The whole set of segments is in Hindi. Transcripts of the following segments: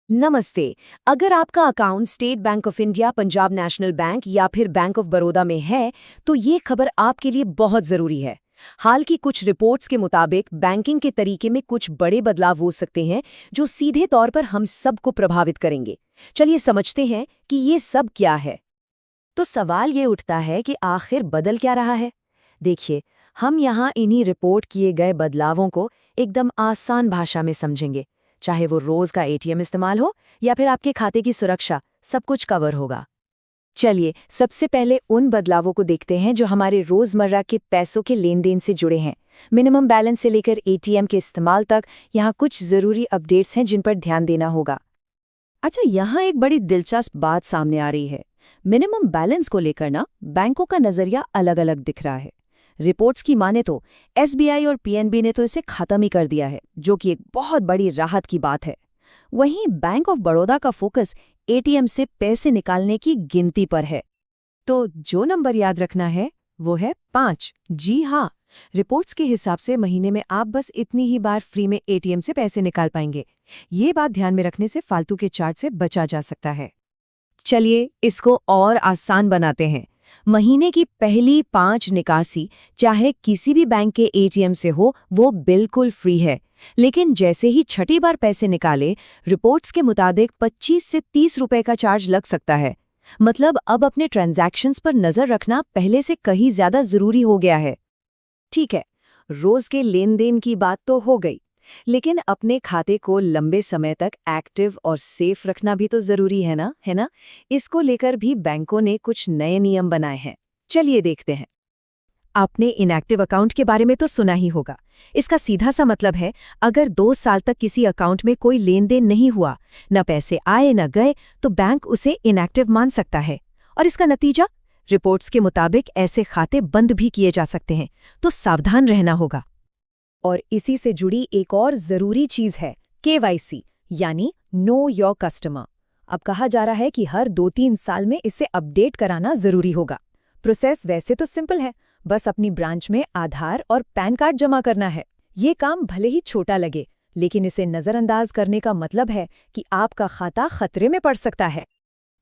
नमस्ते। अगर आपका account state bank of India, Punjab national bank या फिर बैंक ऑफ बड़ौदा में है, तो ये खबर आपके लिए बहुत जरूरी है। हाल की कुछ रिपोर्ट्स के मुताबिक बैंकिंग के तरीके में कुछ बड़े बदलाव हो सकते हैं, जो सीधे तौर पर हम सबको प्रभावित करेंगे। चलिए समझते हैं कि ये सब क्या है। तो सवाल ये उठता है कि आखिर बदल क्या रहा है। देखिए, हम यहाँ इन्हीं रिपोर्ट किए गए बदलावों को एकदम आसान भाषा में समझेंगे। चाहे वो रोज का एटीएम इस्तेमाल हो या फिर आपके खाते की सुरक्षा, सब कुछ कवर होगा। चलिए सबसे पहले उन बदलावों को देखते हैं जो हमारे रोजमर्रा के पैसों के लेन देन से जुड़े हैं। मिनिमम बैलेंस से लेकर एटीएम के इस्तेमाल तक यहाँ कुछ जरूरी अपडेट्स हैं जिन पर ध्यान देना होगा। अच्छा, यहाँ एक बड़ी दिलचस्प बात सामने आ रही है। मिनिमम बैलेंस को लेकर ना बैंकों का नजरिया अलग अलग दिख रहा है। रिपोर्ट्स की माने तो एसबीआई और पीएनबी ने तो इसे खत्म ही कर दिया है, जो कि एक बहुत बड़ी राहत की बात है। वहीं बैंक ऑफ बड़ौदा का फोकस एटीएम से पैसे निकालने की गिनती पर है। तो जो नंबर याद रखना है वो है 5। जी हाँ, रिपोर्ट्स के हिसाब से महीने में आप बस इतनी ही बार फ्री में एटीएम से पैसे निकाल पाएंगे। ये बात ध्यान में रखने से फालतू के चार्ज से बचा जा सकता है। चलिए इसको और आसान बनाते हैं। महीने की पहली 5 निकासी चाहे किसी भी बैंक के एटीएम से हो, वो बिल्कुल फ्री है। लेकिन जैसे ही छठी बार पैसे निकाले, रिपोर्ट्स के मुताबिक 25 से 30 रुपए का चार्ज लग सकता है। मतलब अब अपने ट्रांजैक्शंस पर नजर रखना पहले से कहीं ज्यादा जरूरी हो गया है। ठीक है, रोज के लेन देन की बात तो हो गई, लेकिन अपने खाते को लंबे समय तक एक्टिव और सेफ रखना भी तो जरूरी है ना? इसको लेकर भी बैंकों ने कुछ नए नियम बनाए हैं। चलिए देखते हैं। आपने इनएक्टिव अकाउंट के बारे में तो सुना ही होगा। इसका सीधा सा मतलब है, अगर 2 साल तक किसी अकाउंट में कोई लेन देन नहीं हुआ, न पैसे आए न गए, तो बैंक उसे इनएक्टिव मान सकता है। और इसका नतीजा, रिपोर्ट्स के मुताबिक ऐसे खाते बंद भी किए जा सकते हैं। तो सावधान रहना होगा। और इसी से जुड़ी एक और जरूरी चीज है केवाईसी, यानी नो योर कस्टमर। अब कहा जा रहा है कि हर 2-3 साल में इसे अपडेट कराना जरूरी होगा। प्रोसेस वैसे तो सिंपल है, बस अपनी ब्रांच में आधार और पैन कार्ड जमा करना है। ये काम भले ही छोटा लगे, लेकिन इसे नजरअंदाज करने का मतलब है कि आपका खाता खतरे में पड़ सकता है।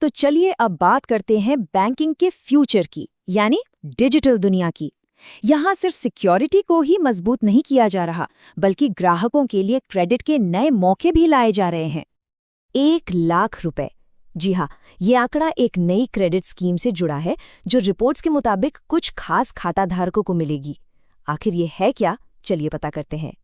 तो चलिए अब बात करते हैं बैंकिंग के फ्यूचर की, यानी डिजिटल दुनिया की। यहाँ सिर्फ सिक्योरिटी को ही मजबूत नहीं किया जा रहा, बल्कि ग्राहकों के लिए क्रेडिट के नए मौके भी लाए जा रहे हैं। 1 लाख रुपए, जी हाँ, ये आंकड़ा एक नई क्रेडिट स्कीम से जुड़ा है, जो रिपोर्ट्स के मुताबिक कुछ खास खाताधारकों को मिलेगी। आखिर ये है क्या? चलिए पता करते हैं।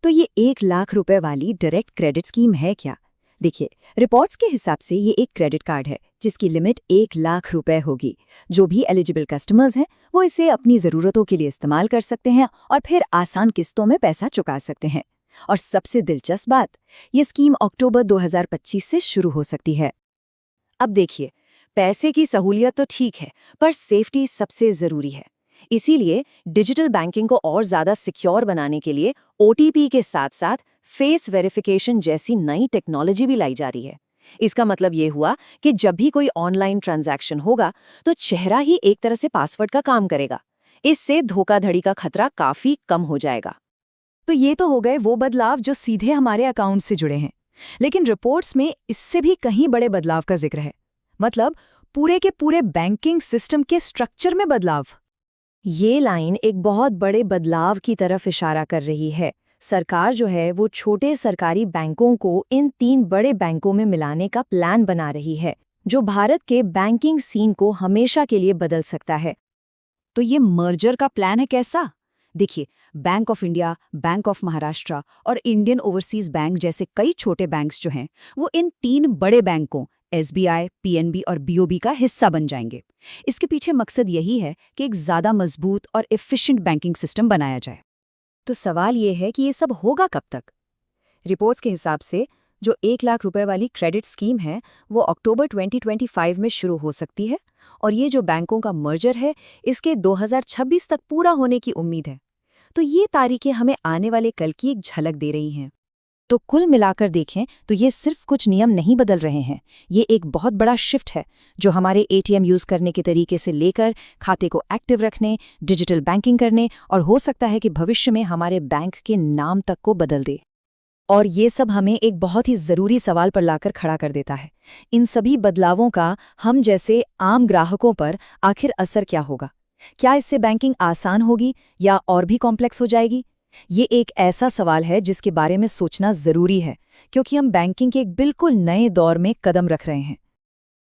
तो ये 1 लाख रुपए वाली डायरेक्ट क्रेडिट स्कीम है क्या? देखिए, रिपोर्ट्स के हिसाब से ये एक क्रेडिट कार्ड है जिसकी लिमिट 1 लाख रुपए होगी। जो भी एलिजिबल कस्टमर्स हैं वो इसे अपनी ज़रूरतों के लिए इस्तेमाल कर सकते हैं और फिर आसान किस्तों में पैसा चुका सकते हैं। और सबसे दिलचस्प बात, ये स्कीम अक्टूबर 2025 से शुरू हो सकती है। अब देखिए, पैसे की सहूलियत तो ठीक है, पर सेफ्टी सबसे ज़रूरी है। इसीलिए डिजिटल बैंकिंग को और ज़्यादा सिक्योर बनाने के लिए ओटीपी के साथ साथ फेस वेरिफिकेशन जैसी नई टेक्नोलॉजी भी लाई जा रही है। इसका मतलब ये हुआ कि जब भी कोई ऑनलाइन ट्रांजैक्शन होगा, तो चेहरा ही एक तरह से पासवर्ड का काम करेगा। इससे धोखाधड़ी का खतरा काफ़ी कम हो जाएगा। तो ये तो हो गए वो बदलाव जो सीधे हमारे अकाउंट से जुड़े हैं। लेकिन रिपोर्ट्स में इससे भी कहीं बड़े बदलाव का जिक्र है। मतलब पूरे के पूरे बैंकिंग सिस्टम के स्ट्रक्चर में बदलाव। ये लाइन एक बहुत बड़े बदलाव की तरफ इशारा कर रही है। सरकार जो है वो छोटे सरकारी बैंकों को इन 3 बड़े बैंकों में मिलाने का प्लान बना रही है, जो भारत के बैंकिंग सीन को हमेशा के लिए बदल सकता है। तो ये मर्जर का प्लान है कैसा? देखिए, bank of India, bank of Maharashtra और इंडियन ओवरसीज बैंक जैसे कई छोटे बैंक्स जो हैं, वो इन 3 बड़े बैंकों एसबीआई, पीएनबी और बीओबी का हिस्सा बन जाएंगे। इसके पीछे मकसद यही है कि एक ज़्यादा मजबूत और एफिशिएंट बैंकिंग सिस्टम बनाया जाए। तो सवाल ये है कि ये सब होगा कब तक? रिपोर्ट्स के हिसाब से जो 1 लाख रुपए वाली क्रेडिट स्कीम है, वो अक्टूबर 2025 में शुरू हो सकती है, और ये जो बैंकों का मर्जर है, इसके 2026 तक पूरा होने की उम्मीद है। तो ये तारीखें हमें आने वाले कल की एक झलक दे रही हैं। तो कुल मिलाकर देखें तो ये सिर्फ कुछ नियम नहीं बदल रहे हैं, ये एक बहुत बड़ा शिफ्ट है जो हमारे एटीएम यूज़ करने के तरीके से लेकर खाते को एक्टिव रखने, डिजिटल बैंकिंग करने और हो सकता है कि भविष्य में हमारे बैंक के नाम तक को बदल दे। और ये सब हमें एक बहुत ही ज़रूरी सवाल पर लाकर खड़ा कर देता है। इन सभी बदलावों का हम जैसे आम ग्राहकों पर आखिर असर क्या होगा? क्या इससे बैंकिंग आसान होगी या और भी कॉम्प्लेक्स हो जाएगी? ये एक ऐसा सवाल है जिसके बारे में सोचना ज़रूरी है, क्योंकि हम बैंकिंग के एक बिल्कुल नए दौर में कदम रख रहे हैं।